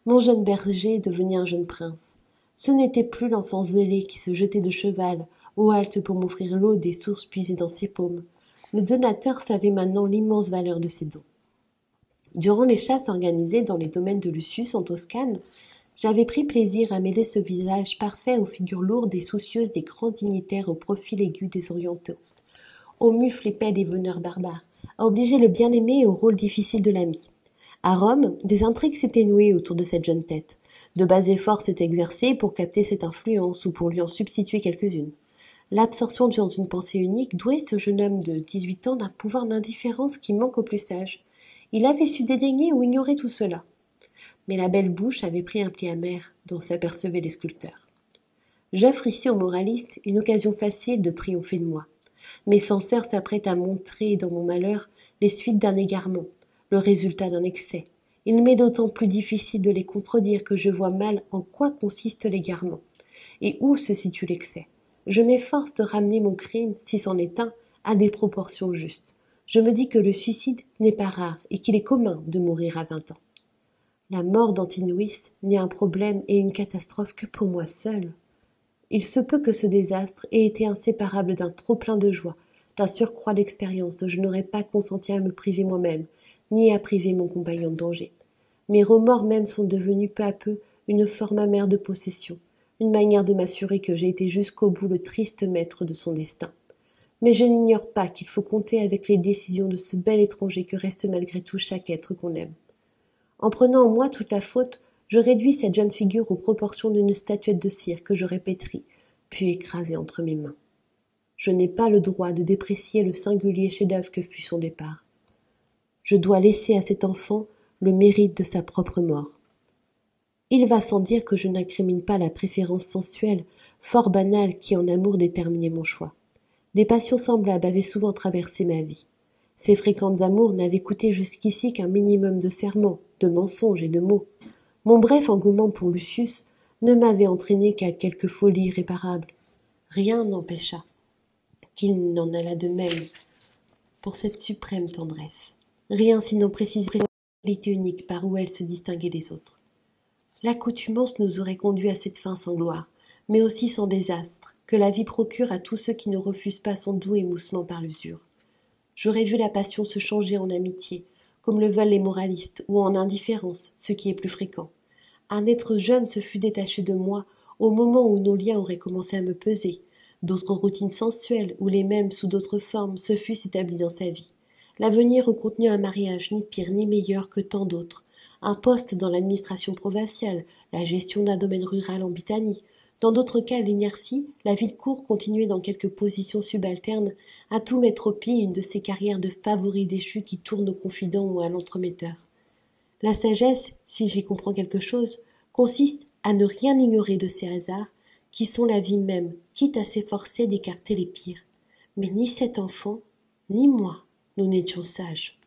Mon jeune berger devenait un jeune prince. Ce n'était plus l'enfant zélé qui se jetait de cheval, aux haltes pour m'offrir l'eau des sources puisées dans ses paumes. Le donateur savait maintenant l'immense valeur de ses dons. Durant les chasses organisées dans les domaines de Lucius en Toscane, j'avais pris plaisir à mêler ce visage parfait aux figures lourdes et soucieuses des grands dignitaires au profil aigu des orientaux, aux mufles épais des veneurs barbares, à obliger le bien-aimé au rôle difficile de l'ami. À Rome, des intrigues s'étaient nouées autour de cette jeune tête. De bas efforts s'étaient exercés pour capter cette influence ou pour lui en substituer quelques-unes. L'absorption dans une pensée unique douait ce jeune homme de 18 ans d'un pouvoir d'indifférence qui manque aux plus sages. Il avait su dédaigner ou ignorer tout cela. Mais la belle bouche avait pris un pli amer dont s'apercevaient les sculpteurs. J'offre ici aux moralistes une occasion facile de triompher de moi. Mes censeurs s'apprêtent à montrer dans mon malheur les suites d'un égarement, le résultat d'un excès. Il m'est d'autant plus difficile de les contredire que je vois mal en quoi consiste l'égarement, et où se situe l'excès. Je m'efforce de ramener mon crime, si c'en est un, à des proportions justes. Je me dis que le suicide n'est pas rare et qu'il est commun de mourir à 20 ans. La mort d'Antinous n'est un problème et une catastrophe que pour moi seul. Il se peut que ce désastre ait été inséparable d'un trop-plein de joie, d'un surcroît d'expérience dont je n'aurais pas consenti à me priver moi-même, ni à priver mon compagnon de danger. Mes remords même sont devenus peu à peu une forme amère de possession, une manière de m'assurer que j'ai été jusqu'au bout le triste maître de son destin. Mais je n'ignore pas qu'il faut compter avec les décisions de ce bel étranger que reste malgré tout chaque être qu'on aime. En prenant en moi toute la faute, je réduis cette jeune figure aux proportions d'une statuette de cire que j'aurais pétrie, puis écrasée entre mes mains. Je n'ai pas le droit de déprécier le singulier chef-d'œuvre que fut son départ. Je dois laisser à cet enfant le mérite de sa propre mort. Il va sans dire que je n'incrimine pas la préférence sensuelle, fort banale, qui en amour déterminait mon choix. Des passions semblables avaient souvent traversé ma vie. Ces fréquentes amours n'avaient coûté jusqu'ici qu'un minimum de serments, de mensonges et de mots. Mon bref engouement pour Lucius ne m'avait entraîné qu'à quelques folies irréparables. Rien n'empêcha qu'il n'en allât de même pour cette suprême tendresse. Rien sinon préciser la qualité unique par où elle se distinguait des autres. L'accoutumance nous aurait conduit à cette fin sans gloire, mais aussi sans désastre, que la vie procure à tous ceux qui ne refusent pas son doux émoussement par l'usure. J'aurais vu la passion se changer en amitié, comme le veulent les moralistes, ou en indifférence, ce qui est plus fréquent. Un être jeune se fût détaché de moi au moment où nos liens auraient commencé à me peser. D'autres routines sensuelles, ou les mêmes sous d'autres formes, se fussent établies dans sa vie. L'avenir eût contenu un mariage ni pire ni meilleur que tant d'autres, un poste dans l'administration provinciale, la gestion d'un domaine rural en Bitanie. Dans d'autres cas, l'inertie, la vie de cour continuait dans quelques positions subalternes, à tout mettre au pied une de ces carrières de favoris déchus qui tournent au confident ou à l'entremetteur. La sagesse, si j'y comprends quelque chose, consiste à ne rien ignorer de ces hasards, qui sont la vie même, quitte à s'efforcer d'écarter les pires. Mais ni cet enfant, ni moi, nous n'étions sages.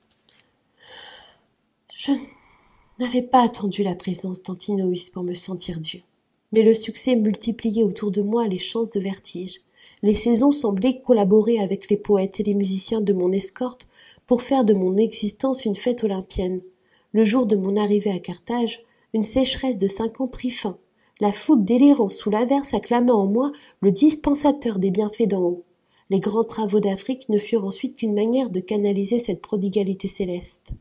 Je n'avais pas attendu la présence d'Antinoüs pour me sentir Dieu. Mais le succès multipliait autour de moi les chances de vertige. Les saisons semblaient collaborer avec les poètes et les musiciens de mon escorte pour faire de mon existence une fête olympienne. Le jour de mon arrivée à Carthage, une sécheresse de 5 ans prit fin. La foule délirant sous l'averse acclama en moi le dispensateur des bienfaits d'en haut. Les grands travaux d'Afrique ne furent ensuite qu'une manière de canaliser cette prodigalité céleste.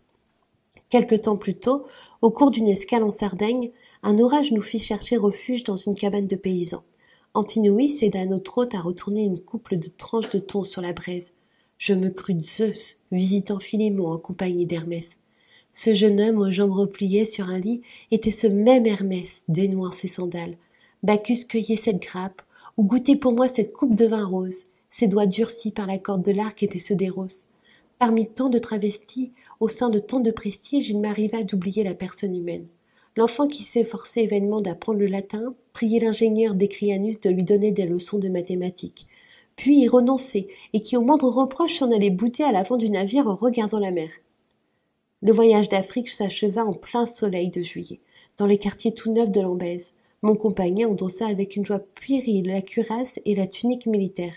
Quelque temps plus tôt, au cours d'une escale en Sardaigne, un orage nous fit chercher refuge dans une cabane de paysans. Antinoüs aida notre hôte à retourner une couple de tranches de thon sur la braise. Je me crus Zeus, visitant Philémon en compagnie d'Hermès. Ce jeune homme aux jambes repliées sur un lit était ce même Hermès, dénouant ses sandales. Bacchus cueillait cette grappe, ou goûtait pour moi cette coupe de vin rose. Ses doigts durcis par la corde de l'arc étaient ceux d'Eros. Parmi tant de travestis, au sein de tant de prestige, il m'arriva d'oublier la personne humaine. L'enfant qui s'efforçait vainement d'apprendre le latin priait l'ingénieur d'Écrianus de lui donner des leçons de mathématiques. Puis y renonçait, et qui au moindre reproche s'en allait bouder à l'avant du navire en regardant la mer. Le voyage d'Afrique s'acheva en plein soleil de juillet, dans les quartiers tout neufs de Lambèse. Mon compagnon endossa avec une joie puérile la cuirasse et la tunique militaire.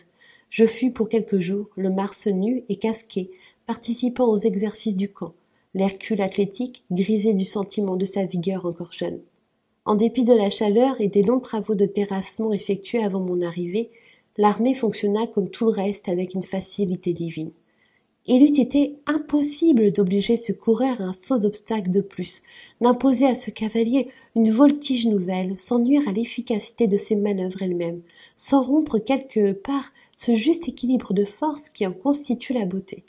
Je fus pour quelques jours le Mars nu et casqué, participant aux exercices du camp, l'Hercule athlétique, grisé du sentiment de sa vigueur encore jeune. En dépit de la chaleur et des longs travaux de terrassement effectués avant mon arrivée, l'armée fonctionna comme tout le reste avec une facilité divine. Il eût été impossible d'obliger ce coureur à un saut d'obstacle de plus, d'imposer à ce cavalier une voltige nouvelle, sans nuire à l'efficacité de ses manœuvres elles-mêmes, sans rompre quelque part ce juste équilibre de force qui en constitue la beauté.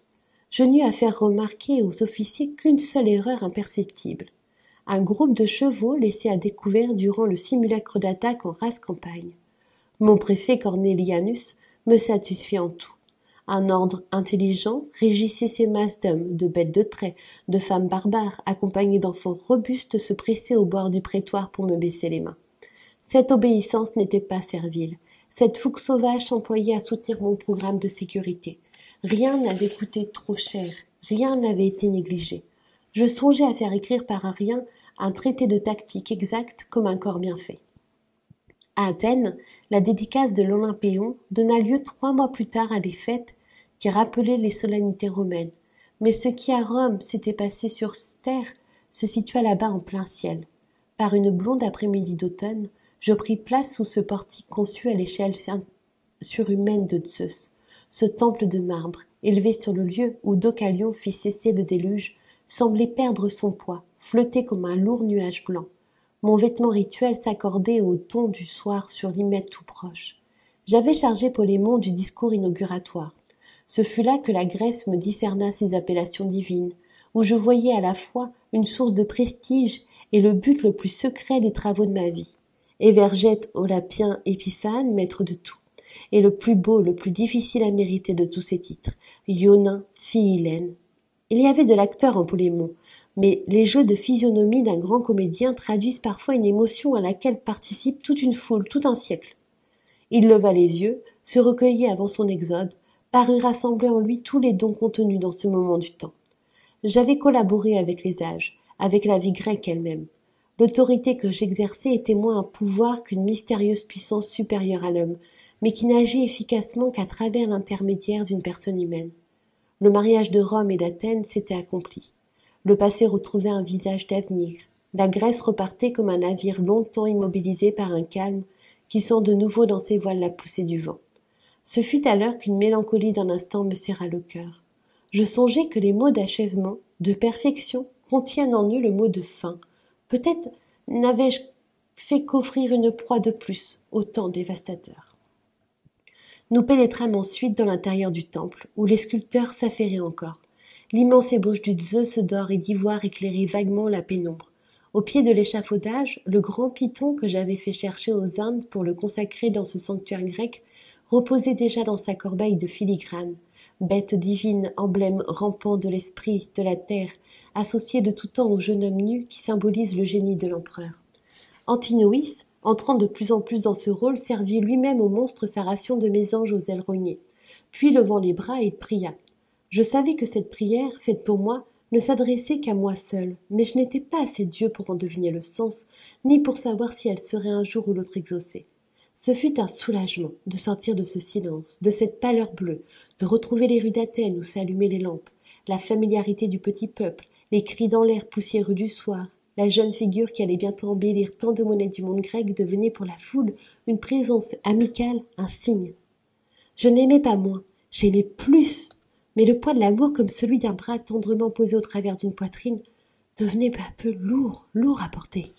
Je n'eus à faire remarquer aux officiers qu'une seule erreur imperceptible. Un groupe de chevaux laissé à découvert durant le simulacre d'attaque en rase campagne. Mon préfet Cornelianus me satisfit en tout. Un ordre intelligent régissait ces masses d'hommes, de bêtes de trait, de femmes barbares, accompagnées d'enfants robustes se pressaient au bord du prétoire pour me baisser les mains. Cette obéissance n'était pas servile. Cette fougue sauvage s'employait à soutenir mon programme de sécurité. Rien n'avait coûté trop cher, rien n'avait été négligé. Je songeais à faire écrire par Arien un traité de tactique exact comme un corps bien fait. À Athènes, la dédicace de l'Olympéon donna lieu 3 mois plus tard à des fêtes qui rappelaient les solennités romaines. Mais ce qui à Rome s'était passé sur terre se situa là-bas en plein ciel. Par une blonde après-midi d'automne, je pris place sous ce portique conçu à l'échelle surhumaine de Zeus, ce temple de marbre, élevé sur le lieu où Deucalion fit cesser le déluge, semblait perdre son poids, flotter comme un lourd nuage blanc. Mon vêtement rituel s'accordait au ton du soir sur l'hymne tout proche. J'avais chargé Polémon du discours inauguratoire. Ce fut là que la Grèce me discerna ses appellations divines, où je voyais à la fois une source de prestige et le but le plus secret des travaux de ma vie. Évergète, Olapien, Épiphane, maître de tout. Et le plus beau, le plus difficile à mériter de tous ces titres, Ionin, Philène. Il y avait de l'acteur en Polémon, mais les jeux de physionomie d'un grand comédien traduisent parfois une émotion à laquelle participe toute une foule, tout un siècle. Il leva les yeux, se recueillit avant son exode, parut rassembler en lui tous les dons contenus dans ce moment du temps. J'avais collaboré avec les âges, avec la vie grecque elle-même. L'autorité que j'exerçais était moins un pouvoir qu'une mystérieuse puissance supérieure à l'homme, mais qui n'agit efficacement qu'à travers l'intermédiaire d'une personne humaine. Le mariage de Rome et d'Athènes s'était accompli. Le passé retrouvait un visage d'avenir. La Grèce repartait comme un navire longtemps immobilisé par un calme qui sent de nouveau dans ses voiles la poussée du vent. Ce fut alors qu'une mélancolie d'un instant me serra le cœur. Je songeais que les mots d'achèvement, de perfection, contiennent en eux le mot de fin. Peut-être n'avais-je fait qu'offrir une proie de plus au temps dévastateur. Nous pénétrâmes ensuite dans l'intérieur du temple, où les sculpteurs s'affairaient encore. L'immense ébauche du Zeus d'or et d'ivoire éclairait vaguement la pénombre. Au pied de l'échafaudage, le grand python que j'avais fait chercher aux Indes pour le consacrer dans ce sanctuaire grec reposait déjà dans sa corbeille de filigrane, bête divine, emblème rampant de l'esprit, de la terre, associé de tout temps au jeune homme nu qui symbolise le génie de l'empereur. Antinoïs, entrant de plus en plus dans ce rôle, servit lui-même au monstre sa ration de mésanges aux ailes rognées. Puis, levant les bras, il pria. Je savais que cette prière, faite pour moi, ne s'adressait qu'à moi seule, mais je n'étais pas assez Dieu pour en deviner le sens, ni pour savoir si elle serait un jour ou l'autre exaucée. Ce fut un soulagement de sortir de ce silence, de cette pâleur bleue, de retrouver les rues d'Athènes où s'allumaient les lampes, la familiarité du petit peuple, les cris dans l'air poussiéreux du soir. La jeune figure qui allait bientôt embellir tant de monnaies du monde grec devenait pour la foule une présence amicale, un signe. Je n'aimais pas moins, j'aimais plus, mais le poids de l'amour, comme celui d'un bras tendrement posé au travers d'une poitrine, devenait peu à peu lourd à porter.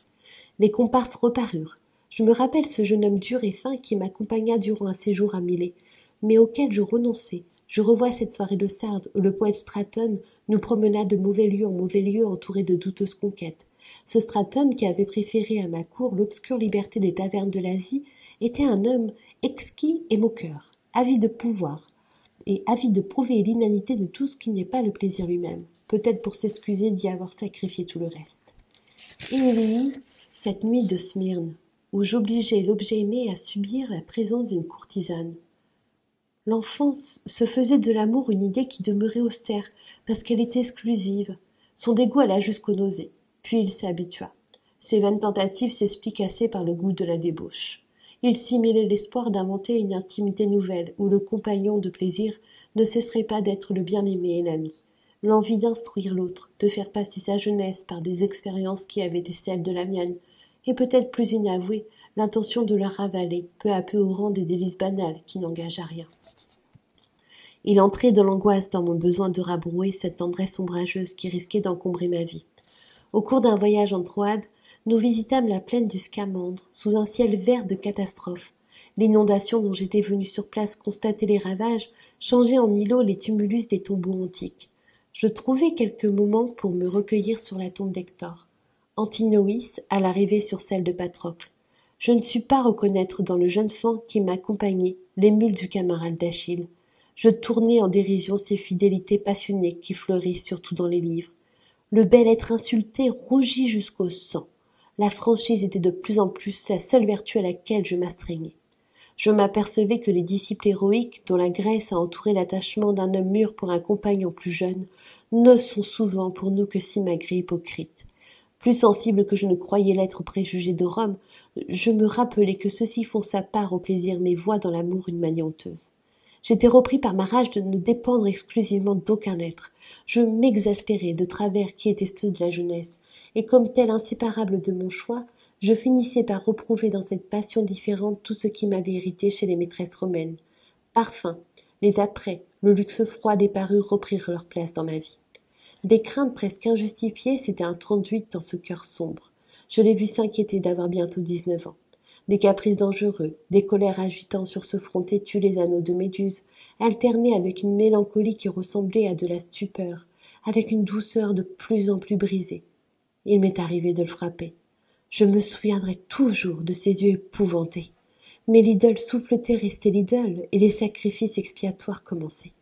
Les comparses reparurent. Je me rappelle ce jeune homme dur et fin qui m'accompagna durant un séjour à Milet, mais auquel je renonçai. Je revois cette soirée de Sardes où le poète Stratone nous promena de mauvais lieu en mauvais lieu entouré de douteuses conquêtes. Ce Stratone, qui avait préféré à ma cour l'obscure liberté des tavernes de l'Asie, était un homme exquis et moqueur, avide de pouvoir, et avide de prouver l'inanité de tout ce qui n'est pas le plaisir lui-même, peut-être pour s'excuser d'y avoir sacrifié tout le reste. Et il y eut cette nuit de Smyrne, où j'obligeais l'objet aimé à subir la présence d'une courtisane. L'enfance se faisait de l'amour une idée qui demeurait austère, parce qu'elle était exclusive. Son dégoût alla jusqu'aux nausées. Puis il s'habitua. Ses vaines tentatives s'expliquent assez par le goût de la débauche. Il s'y mêlait l'espoir d'inventer une intimité nouvelle, où le compagnon de plaisir ne cesserait pas d'être le bien-aimé et l'ami. L'envie d'instruire l'autre, de faire passer sa jeunesse par des expériences qui avaient été celles de la mienne, et peut-être plus inavouée, l'intention de la ravaler, peu à peu au rang des délices banales qui n'engagent à rien. Il entrait de l'angoisse dans mon besoin de rabrouer cette tendresse ombrageuse qui risquait d'encombrer ma vie. Au cours d'un voyage en Troade, nous visitâmes la plaine du Scamandre, sous un ciel vert de catastrophes. L'inondation dont j'étais venu sur place constater les ravages changeait en îlots les tumulus des tombeaux antiques. Je trouvai quelques moments pour me recueillir sur la tombe d'Hector. Antinoïs à l'arrivée sur celle de Patrocle. Je ne sus pas reconnaître dans le jeune fan qui m'accompagnait l'émule du camarade d'Achille. Je tournai en dérision ces fidélités passionnées qui fleurissent surtout dans les livres. Le bel être insulté rougit jusqu'au sang. La franchise était de plus en plus la seule vertu à laquelle je m'astreignais. Je m'apercevais que les disciples héroïques dont la Grèce a entouré l'attachement d'un homme mûr pour un compagnon plus jeune ne sont souvent pour nous que simagrées hypocrites. Plus sensible que je ne croyais l'être aux préjugés de Rome, je me rappelais que ceux-ci font sa part au plaisir mais voient dans l'amour une manie honteuse. J'étais repris par ma rage de ne dépendre exclusivement d'aucun être. Je m'exaspérais de travers qui étaient ceux de la jeunesse, et comme tel inséparable de mon choix, je finissais par reprouver dans cette passion différente tout ce qui m'avait hérité chez les maîtresses romaines. Parfums, les apprêts, le luxe froid des parures reprirent leur place dans ma vie. Des craintes presque injustifiées s'étaient introduites dans ce cœur sombre. Je l'ai vu s'inquiéter d'avoir bientôt 19 ans. Des caprices dangereux, des colères agitant sur ce front têtu les anneaux de méduse, alternés avec une mélancolie qui ressemblait à de la stupeur, avec une douceur de plus en plus brisée. Il m'est arrivé de le frapper. Je me souviendrai toujours de ses yeux épouvantés. Mais l'idole souffletait restait l'idole, et les sacrifices expiatoires commençaient.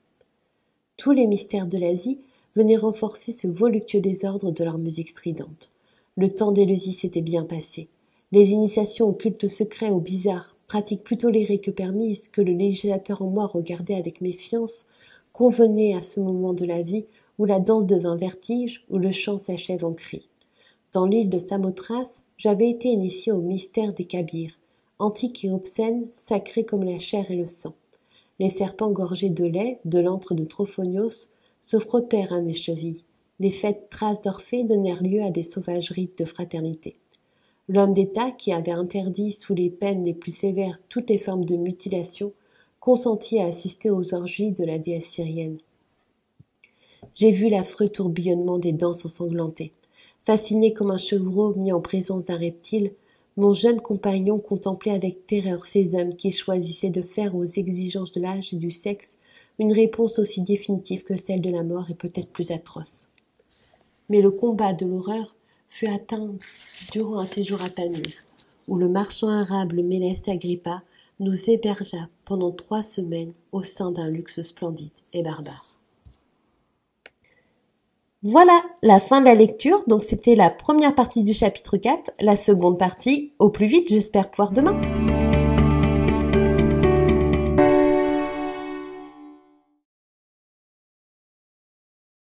Tous les mystères de l'Asie venaient renforcer ce voluptueux désordre de leur musique stridente. Le temps d'Éleusis s'était bien passé. Les initiations au culte secret ou bizarre, pratique plus tolérée que permise, que le législateur en moi regardait avec méfiance, convenaient à ce moment de la vie où la danse devint vertige, où le chant s'achève en cri. Dans l'île de Samothrace, j'avais été initié au mystère des Kabyres, antiques et obscènes, sacrés comme la chair et le sang. Les serpents gorgés de lait, de l'antre de Trophonios, se frottèrent à mes chevilles. Les fêtes traces d'Orphée donnèrent lieu à des sauvages rites de fraternité. L'homme d'État, qui avait interdit sous les peines les plus sévères toutes les formes de mutilation, consentit à assister aux orgies de la déesse syrienne. J'ai vu l'affreux tourbillonnement des danses ensanglantées. Fasciné comme un chevreau mis en présence d'un reptile, mon jeune compagnon contemplait avec terreur ces hommes qui choisissaient de faire aux exigences de l'âge et du sexe une réponse aussi définitive que celle de la mort et peut-être plus atroce. Mais le combat de l'horreur fut atteint durant un séjour à Palmyre, où le marchand arabe Mélès Agrippa nous hébergea pendant 3 semaines au sein d'un luxe splendide et barbare. Voilà la fin de la lecture, donc c'était la première partie du chapitre 4, la seconde partie au plus vite, j'espère pouvoir demain.